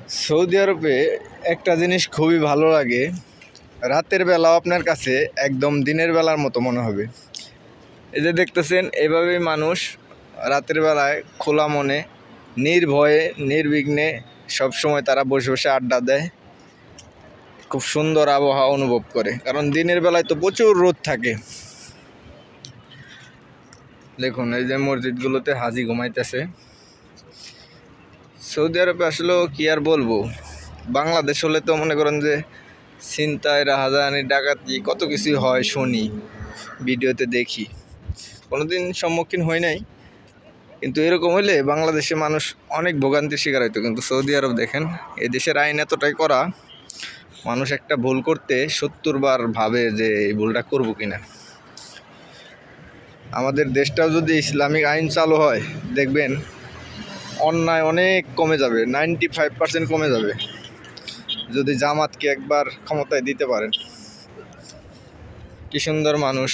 Saudi আরবে একটা জিনিস খুবই ভালো লাগে, রাতের বেলাও আপনার কাছে একদম দিনের বেলার মতো মনে হবে। এই যে দেখতেছেন, এভাবেই মানুষ রাতের বেলায় খোলা মনে নির্ভয়ে নির্বিঘ্নে সবসময় তারা বসে বসে আড্ডা দেয়, খুব সুন্দর আবহাওয়া অনুভব করে। কারণ দিনের বেলায় তো প্রচুর রোদ থাকে। দেখুন এই যে মসজিদগুলোতে হাজি ঘুমাইতেছে। সৌদি আরবে আসলেও কি আর বলবো, বাংলাদেশ হলে তো মনে করেন যে ছিনতাই, রাহাজানি, ডাকাতি কত কিছুই হয়, শুনি, ভিডিওতে দেখি, কোনোদিন সম্মুখীন হই নাই। কিন্তু এরকম হইলে বাংলাদেশে মানুষ অনেক ভোগান্তির শিকার হইতো। কিন্তু সৌদি আরব দেখেন, এই দেশের আইন এতটাই করা, মানুষ একটা ভুল করতে 70 বার ভাবে যে এই ভুলটা করবো কিনা। আমাদের দেশটাও যদি ইসলামিক আইন চালু হয়, দেখবেন অন্যায় অনেক কমে যাবে, 95% কমে যাবে, যদি জামাতকে একবার ক্ষমতায় দিতে পারেন। কি সুন্দর মানুষ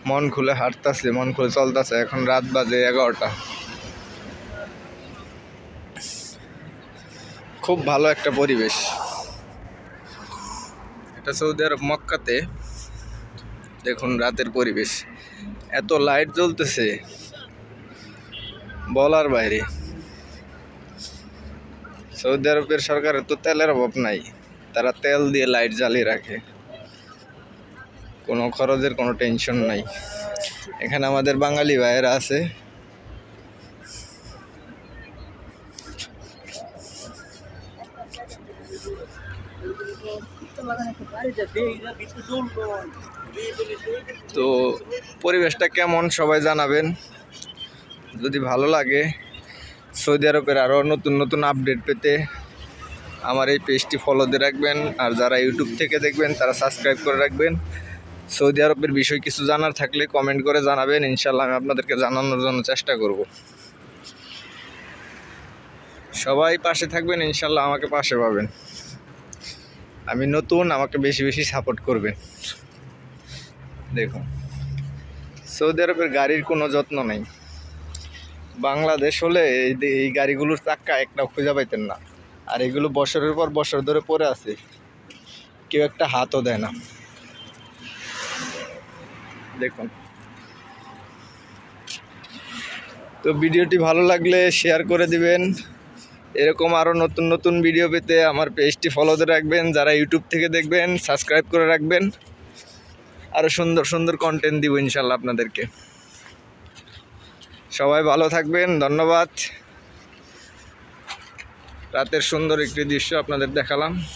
মন খুলে হাঁটতেছে, মন খুলে চলতেছে। এখন রাত বাজে 11টা। খুব ভালো একটা পরিবেশ। এটা সৌদি আরব মক্কাতে। দেখুন রাতের পরিবেশ, এত লাইট জ্বলতেছে বলার বাইরে। সৌদি আরবের সরকারের তো তেলের অভাব নাই, তারা তেল দিয়ে লাইট জ্বালিয়ে রাখে, কোনো খরচের কোনো টেনশন নাই। এখানে আমাদের বাঙালি ভাইয়েরা আছে, তো পরিবেশটা কেমন সবাই জানাবেন। যদি ভালো লাগে, সৌদি আরবের আরও নতুন নতুন আপডেট পেতে আমার এই পেজটি ফলো দিয়ে রাখবেন। আর যারা ইউটিউব থেকে দেখবেন তারা সাবস্ক্রাইব করে রাখবেন। সৌদি আরবের বিষয় কিছু জানার থাকলে কমেন্ট করে জানাবেন, ইনশাল্লাহ আমি আপনাদেরকে জানানোর জন্য চেষ্টা করব। সবাই পাশে থাকবেন, ইনশাল্লাহ আমাকে পাশে পাবেন। আমি নতুন, আমাকে বেশি বেশি সাপোর্ট করবেন। দেখুন সৌদি আরবের গাড়ির কোনো যত্ন নেই। বাংলাদেশ হলে এই গাড়িগুলোর চাক্কা একটাও খুঁজে পাইতেন না। আর এগুলো বছরের পর বছর ধরে পড়ে আছে, কেউ একটা হাতও দেয় না। দেখুন, তো ভিডিওটি ভালো লাগলে শেয়ার করে দিবেন। এরকম আরও নতুন নতুন ভিডিও পেতে আমার পেজটি ফলো দিয়ে রাখবেন। যারা ইউটিউব থেকে দেখবেন সাবস্ক্রাইব করে রাখবেন। আরও সুন্দর সুন্দর কন্টেন্ট দিব ইনশাল্লাহ আপনাদেরকে। সবাই ভালো থাকবেন, ধন্যবাদ। রাতের সুন্দর একটি দৃশ্য আপনাদের দেখালাম।